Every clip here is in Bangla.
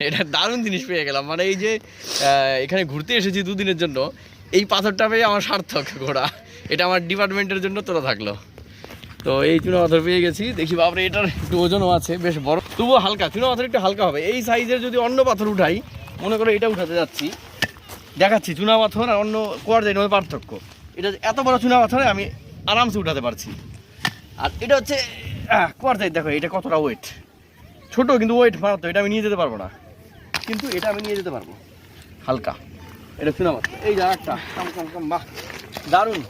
এটা দারুণ জিনিস পেয়ে গেলাম, মানে এই যে এখানে ঘুরতে এসেছি দুদিনের জন্য, এই পাথরটা পেয়ে আমার সার্থক ঘোরা। এটা আমার ডিপার্টমেন্টের জন্য তোলা থাকলো। তো এই চুনা পাথর পেয়ে গেছি, দেখি বাপরে এটার একটু ওজনও আছে, বেশ বড়, তবুও হালকা। চুনা পাথর একটু হালকা হবে। এই সাইজের যদি অন্য পাথর উঠাই, মনে করো এটা উঠাতে যাচ্ছি, দেখাচ্ছি চুনা পাথর আর অন্য কোয়ার্জাইটের মধ্যে পার্থক্য। এটা এত বড় চুনা পাথরে আমি আরামসে উঠাতে পারছি, আর এটা হচ্ছে কোয়ার্জাইট। দেখো এটা কতটা ওয়েট, ছোট কিন্তু ওয়েট মারাত্মক। এটা আমি নিয়ে যেতে পারবো না, কিন্তু এটা আমি নিয়ে যেতে পারবো, হালকা। এটা চুনা পাথর। এই যে একটা কম, বাহ দারুণ।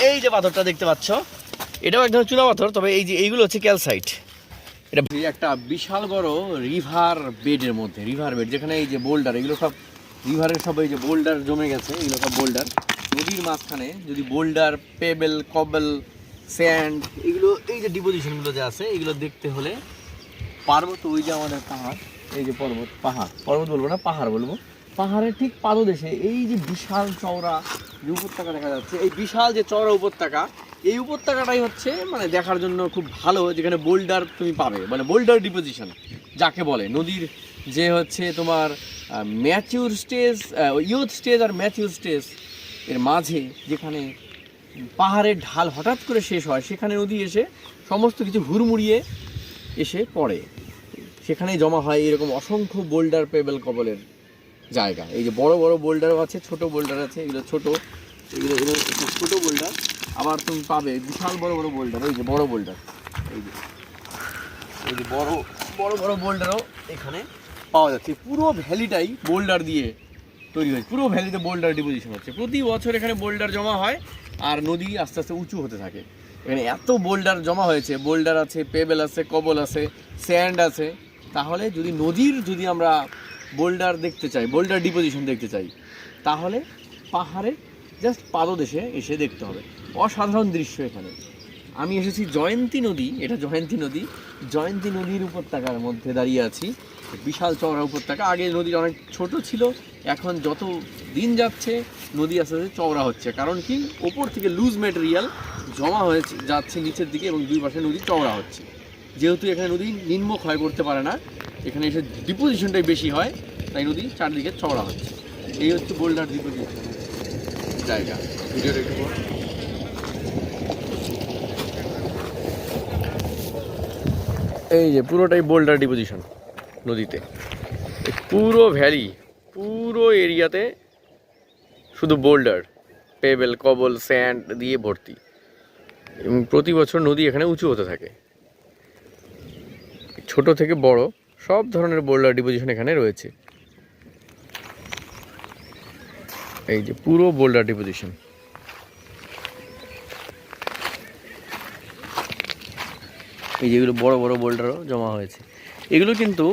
এই যে পাথরটা দেখতে পাচ্ছ, এটাও এক ধরনের চুনা পাথর, তবে এই যে এইগুলো হচ্ছে ক্যালসাইট। এটা একটা বিশাল বড় রিভার বেডের মধ্যে, রিভার বেড যেখানে এই যে বোল্ডার, এগুলো সব রিভারের সব এই যে বোল্ডার জমে গেছে, এগুলো সব বোল্ডার। নদীর মাঝখানে যদি বোল্ডার, পেবেল, কবেল, স্যান্ড, এগুলো এই যে ডিপোজিশনগুলো যে আছে, এগুলো দেখতে হলে পার্বত্য, ওই যে আমাদের পাহাড়, এই যে পর্বত বলবো না, পাহাড় বলবো, পাহাড়ের ঠিক পাদদেশে এই যে বিশাল চওড়া যে উপত্যকা দেখা যাচ্ছে, এই বিশাল যে চওড়া উপত্যকা, এই উপত্যকাটাই হচ্ছে মানে দেখার জন্য খুব ভালো, যেখানে বোল্ডার তুমি পাবে, মানে বোল্ডার ডিপোজিশন যাকে বলে। নদীর যে হচ্ছে তোমার ম্যাচিউর স্টেজ, ইউথ স্টেজ আর ম্যাচিউর স্টেজ এর মাঝে যেখানে পাহাড়ের ঢাল হঠাৎ করে শেষ হয়, সেখানে নদী এসে সমস্ত কিছু হুড়মুড়িয়ে এসে পড়ে, সেখানে জমা হয় এরকম অসংখ্য বোল্ডার, পেবেল, কবলের জায়গা। এই যে বড় বড় বোল্ডারও আছে, ছোট বোল্ডার আছে, এগুলো ছোট, এগুলো ছোট বোল্ডার। আবার তুমি পাবে বিশাল বড় বড় বোল্ডার, এই যে বড় বোল্ডার, এই যে বড় বড় বোল্ডারও এখানে পাওয়া যাচ্ছে। পুরো ভ্যালিটাই বোল্ডার দিয়ে তৈরি হয়েছে, পুরো ভ্যালিতে বোল্ডার ডিপোজিশন হচ্ছে। প্রতি বছর এখানে বোল্ডার জমা হয় আর নদী আস্তে আস্তে উঁচু হতে থাকে। এখানে এত বোল্ডার জমা হয়েছে, বোল্ডার আছে, পেবেল আছে, কবল আছে, স্যান্ড আছে। তাহলে যদি আমরা বোল্ডার দেখতে চাই, বোল্ডার ডিপোজিশন দেখতে চাই, তাহলে পাহাড়ের জাস্ট পাদদেশে এসে দেখতে হবে। অসাধারণ দৃশ্য এখানে। আমি এসেছি জয়ন্তী নদী, এটা জয়ন্তী নদীর উপত্যকার মধ্যে দাঁড়িয়ে আছি। বিশাল চওড়া উপত্যকা। আগে নদী অনেক ছোট ছিল, এখন যত দিন যাচ্ছে নদী আস্তে আস্তে চওড়া হচ্ছে। কারণ কি, ওপর থেকে লুজ ম্যাটেরিয়াল জমা হয়েছে যাচ্ছে নিচের দিকে, এবং দুই পাশে নদী চওড়া হচ্ছে। যেহেতু এখানে নদী নিম্ন ক্ষয় করতে পারে না, এখানে এসে ডিপোজিশনটাই বেশি হয়, তাই নদী চারদিকে চওড়া হচ্ছে। এই হচ্ছে বোল্ডার ডিপোজিশন জায়গা। ভিডিওটা একটু এই যে পুরোটাই বোল্ডার ডিপোজিশন নদীতে, পুরো ভ্যালি, পুরো এরিয়াতে শুধু বোল্ডার, পেবেল, কবল, স্যান্ড দিয়ে ভর্তি। এবং প্রতি বছর নদী এখানে উঁচু হতে থাকে। ছোট থেকে বড় সব ধরনের বোল্ডার ডিপোজিশন এখানে রয়েছে। এই যে পুরো বোল্ডার ডিপোজিশন। এই যেগুলো বড় বড় বোল্ডারও জমা হয়েছে, এগুলো কিন্তু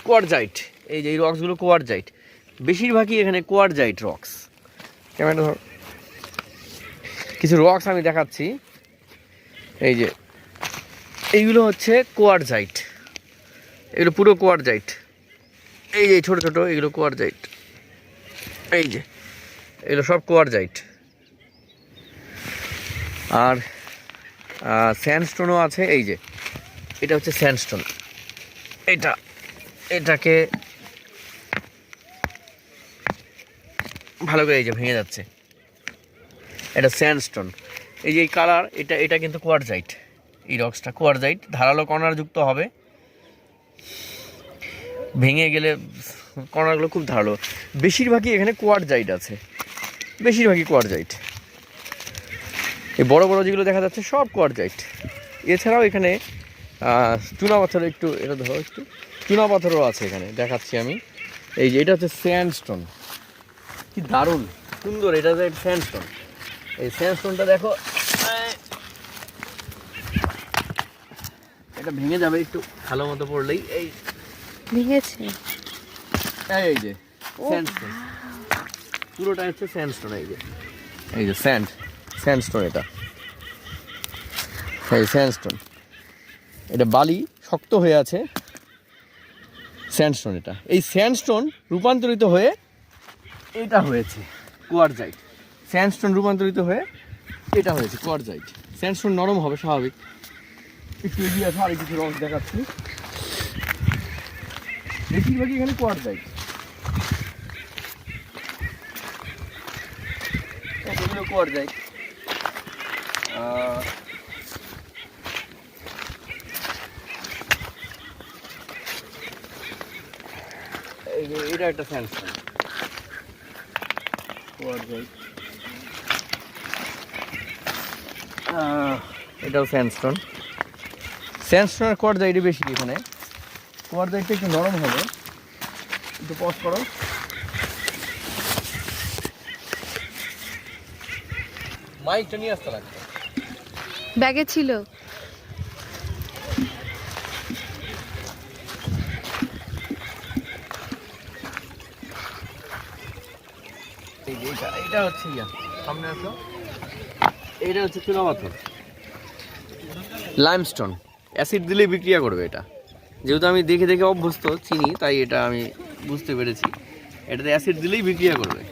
কোয়ার্টজাইট। এই যে এই রক্সগুলো কোয়ার্টজাইট, বেশিরভাগই এখানে কোয়ার্টজাইট রক্স। ক্যামেরা ধর, কিছু রক্স আমি দেখাচ্ছি। এই যে এইগুলো হচ্ছে কোয়ার্টজাইট, এগুলো পুরো কোয়ার্টজাইট। এই যে ছোট ছোট এগুলো কোয়ার্টজাইট, এই যে এগুলো সব কোয়ার্টজাইট। আর স্যান্ডস্টোনও আছে। এই যে এটা হচ্ছে স্যান্ডস্টোন, এটাকে ভালো করে এই যে ভেঙে যাচ্ছে, এটা স্যান্ডস্টোন। এই যে এই কালার, এটা কিন্তু কোয়ার্টজাইট। এই রক্সটা কোয়ার্টজাইট, ধারালো কর্নার যুক্ত হবে, ভেঙে গেলে কর্নারগুলো খুব ধারালো। বেশিরভাগই এখানে কোয়ার্টজাইট আছে, বেশিরভাগই কোয়ার্টজাইট। এই বড় বড় যেগুলো দেখা যাচ্ছে সব কোয়ার্টজাইট। এছাড়াও এখানে চুনা পাথর, একটু এটা ধরো, একটু চুনা পাথরও আছে এখানে, দেখাচ্ছি আমি। এই যে এটা হচ্ছে স্যান্ডস্টোন, কি দারুণ সুন্দর। এটা হচ্ছে স্যান্ডস্টোন। এই স্যান্ডস্টোনটা দেখো, এটা ভেঙে যাবে একটু ভালো মতো পড়লেই। এই ভেঙেছে, এই যে স্যান্ডস্টোন, পুরোটা হচ্ছে স্যান্ডস্টোন। এই যে স্যান্ডস্টোন, এটা এই স্যান্ডস্টোন, এটা বালি শক্ত হয়ে আছে, স্যান্ডস্টোন। এটা এই স্যান্ডস্টোন রূপান্তরিত হয়ে এটা হয়েছে কোয়ার্টজাইট। স্যান্ডস্টোন রূপান্তরিত হয়ে এটা হয়েছে কোয়ার্টজাইট। স্যান্ডস্টোন নরম হবে স্বাভাবিক। একটু এগিয়ে আসো, আর কিছু রস দেখাচ্ছি। বেশিরভাগই এখানে কোয়ার্টজাইট, এগুলো কোয়ার্টজাইট। এটা একটা স্যান্ডস্টোন কোয়ার্টজাইট, এটাও স্যান্ডস্টোন। স্যান্ডস্টোন আর কোয়ার্টজাইটই বেশি এখানে। কোয়ার্টজাইটটা একটু নরম হবে। একটু পজ করো। মাইকটা নিয়ে আসতে লাগবে, ব্যাগে ছিল। এটা হচ্ছে সামনে আসো, এটা হচ্ছে চুনাপাথর, লাইমস্টোন। অ্যাসিড দিলেই বিক্রিয়া করবে এটা। যেহেতু আমি দেখে দেখে অভ্যস্ত, চিনি, তাই এটা আমি বুঝতে পেরেছি এটাতে অ্যাসিড দিলেই বিক্রিয়া করবে।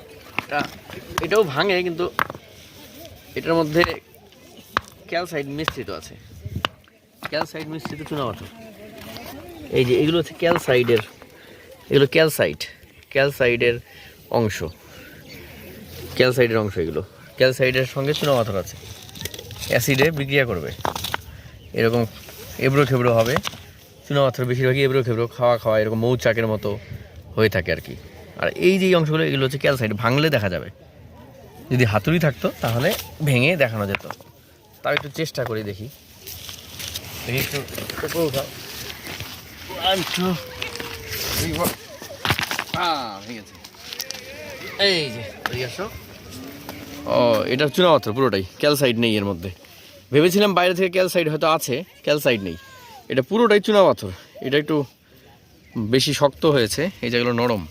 এটাও ভাঙে, কিন্তু এটার মধ্যে ক্যালসাইড মিশ্রিত আছে, ক্যালসাইড মিশ্রিত চুনাপাথর। এই যে এগুলো হচ্ছে ক্যালসাইডের, এগুলো ক্যালসাইডের অংশ, এগুলো ক্যালসাইডের সঙ্গে চুনাপাথর আছে, অ্যাসিডে বিক্রিয়া করবে। এরকম এবড়ো খেবড়ো হবে চুনাপাথর, বেশিরভাগই এবড়ো খেবড়ো, খাওয়া এরকম মৌচাকের মতো হয়ে থাকে আর কি। আর এই যে অংশগুলো, এগুলো হচ্ছে ক্যালসাইড, ভাঙলে দেখা যাবে। যদি হাতুড়ি থাকতো তাহলে ভেঙে দেখানো যেত। তাও একটু চেষ্টা করি, দেখি একটু উপরে উঠাও। এই যে আসো। ও, এটা চুনাপাথর পুরোটাই, ক্যালসাইড নেই এর মধ্যে। ভেবেছিলাম বাইরে থেকে ক্যালসাইড হয়তো আছে, ক্যালসাইড নেই, এটা পুরোটাই চুনাপাথর। এটা একটু বেশি শক্ত হয়েছে, এই জায়গাগুলো নরম,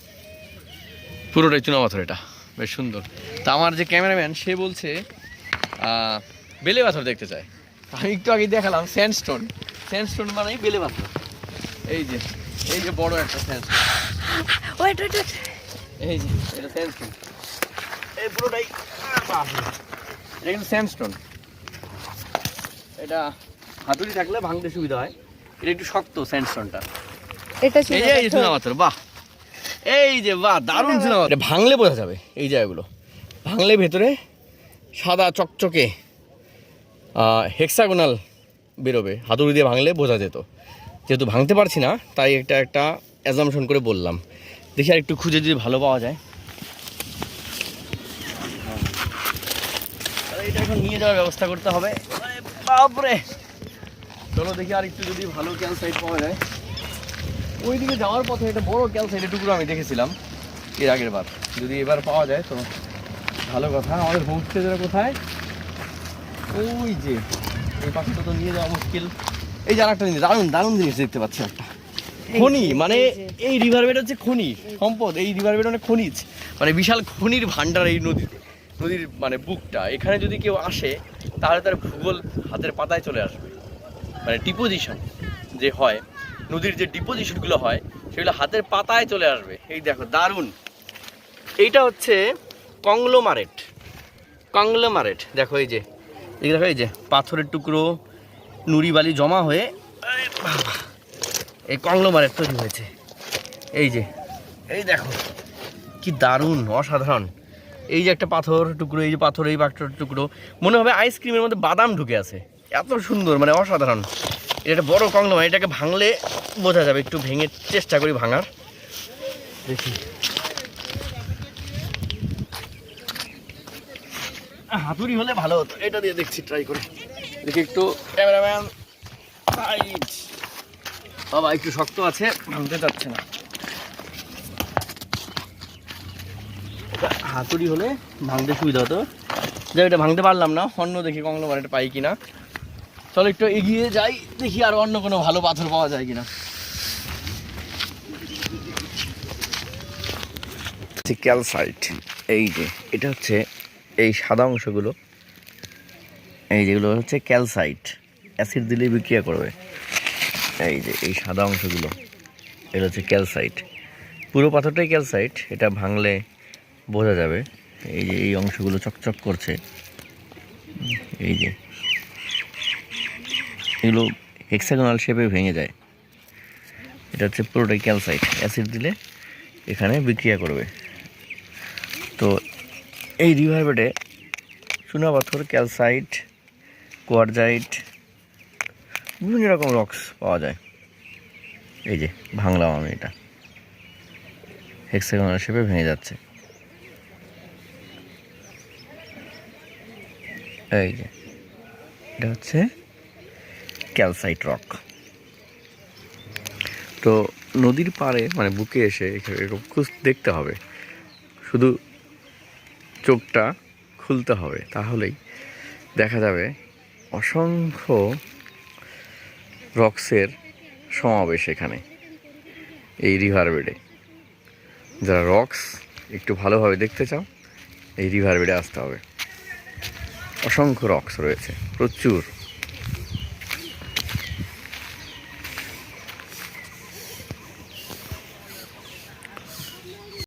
পুরোটাই চুনাপাথর। এটা বেশ সুন্দর। তা আমার যে ক্যামেরাম্যান, সে বলছে বেলে পাথর দেখতে চায়। আমি একটু আগে দেখালাম স্যান্ডস্টোন, স্যান্ডস্টোন মানেই বেলে পাথর। এই যে বড় একটা স্যান্ডস্টোন, এই যে এটা স্যান্ডস্টোন, এই পুরোটাই এটা কিন্তু স্যান্ডস্টোন। এটা হাতুড়ি থাকলে ভাঙতে সুবিধা হয়। এটা একটু শক্ত স্যান্ডস্টোনটা। এটা এই যে চুনাপাথর, বাহ, এই যে বাহ, দারুণ চুনাপাথর। এটা ভাঙলে বোঝা যাবে, এই জায়গাগুলো ভাঙলে ভেতরে সাদা চকচকে হেক্সাগোনাল বেরোবে। হাতুড়ি দিয়ে ভাঙলে বোঝা যেত, যেহেতু ভাঙতে পারছি না তাই একটা অ্যাজাম্পশন করে বললাম। দেখি আর একটু খুঁজে যদি ভালো পাওয়া যায়। এটা এখন নিয়ে যাওয়ার ব্যবস্থা করতে হবে। বাপরে, চলো দেখি আর একটু যদি ভালো ক্যালসাইড পাওয়া যায়। ওইদিকে যাওয়ার পথে একটা বড় ক্যালসাইডের টুকরো আমি দেখেছিলাম এর আগের বার, যদি এবার পাওয়া যায় তো ভালো কথা। আমাদের হোমস্টেটা কোথায়? ওই যে এই পাশটা তো নিয়ে যাওয়া মুশকিল। এই যে আরেকটা জিনিস, দারুণ জিনিস দেখতে পাচ্ছি, একটা খনি। মানে এই রিভার বেড হচ্ছে খনি সম্পদ। এই রিভার বেড মানে খনিজ, মানে বিশাল খনির ভান্ডার এই নদীর মানে বুকটা। এখানে যদি কেউ আসে তাহলে তার ভূগোল হাতের পাতায় চলে আসবে। মানে ডিপোজিশন যে হয়, নদীর যে ডিপোজিশনগুলো হয়, সেগুলো হাতের পাতায় চলে আসবে। এই দেখো দারুণ, এইটা হচ্ছে কংগ্লোমারেট। দেখো এই যে দেখো, এই যে পাথরের টুকরো, নুড়ি বালি জমা হয়ে এই কংগ্লোমারেট তৈরি হয়েছে। এই দেখো কি দারুণ, অসাধারণ। এই যে একটা পাথর টুকরো, এই যে এই পাথরের টুকরো, মনে হবে আইসক্রিমের মধ্যে বাদাম ঢুকে আছে, এত সুন্দর, মানে অসাধারণ। এটা একটা বড় কংগ্লোমারেট, এটাকে ভাঙলে বোঝা যাবে। একটু ভেঙে চেষ্টা করি ভাঙার, দেখি। হাতুড়ি হলে ভালো হতো, এটা দিয়ে দেখছি, ট্রাই করে দেখি। একটু ক্যামেরাম্যান সাইড, বাবা একটু শক্ত আছে, ভাঙতে চাচ্ছে না। হাতুড়ি হলে ভাঙতে সুবিধা হতো, যাই এটা ভাঙতে পারলাম না। অন্য দেখি কংগ্লোমারেট পাই কিনা। চলো একটু এগিয়ে যাই, দেখি আর অন্য কোনো ভালো পাথর পাওয়া যায় কিনা। ক্যালসাইট, এই যে এটা হচ্ছে এই সাদা অংশগুলো, এই যেগুলো হচ্ছে ক্যালসাইট, অ্যাসিড দিলেই বিক্রিয়া করবে। এই যে এই সাদা অংশগুলো, এটা হচ্ছে ক্যালসাইট। পুরো পাথরটাই ক্যালসাইট, এটা ভাঙলে বোঝা যাবে। এই যে এই অংশগুলো চকচক করছে, এই যে এগুলো হেক্সাগোনাল শেপে ভেঙে যায়। এটা হচ্ছে পুরোটাই ক্যালসাইট, অ্যাসিড দিলে এখানে বিক্রিয়া করবে। তো এই রিভার বেডে চুনাপাথর, ক্যালসাইট, কোয়ারজাইট, বিভিন্ন রকম রক্স পাওয়া যায়। এই যে ভাঙলাম আমি, এটা হেক্সাগোনাল শেপে ভেঙে যাচ্ছে। এই যে এটা হচ্ছে ক্যালসাইট রক। তো নদীর পাড়ে মানে বুকে এসে এরকম দেখতে হবে, শুধু চোখটা খুলতে হবে, তাহলেই দেখা যাবে অসংখ্য রক্সের সমাবেশ এখানে এই রিভার বেডে। যারা রক্স একটু ভালোভাবে দেখতে চাও, এই রিভার বেডে আসতে হবে। অসংখ্য রক্স রয়েছে, প্রচুর।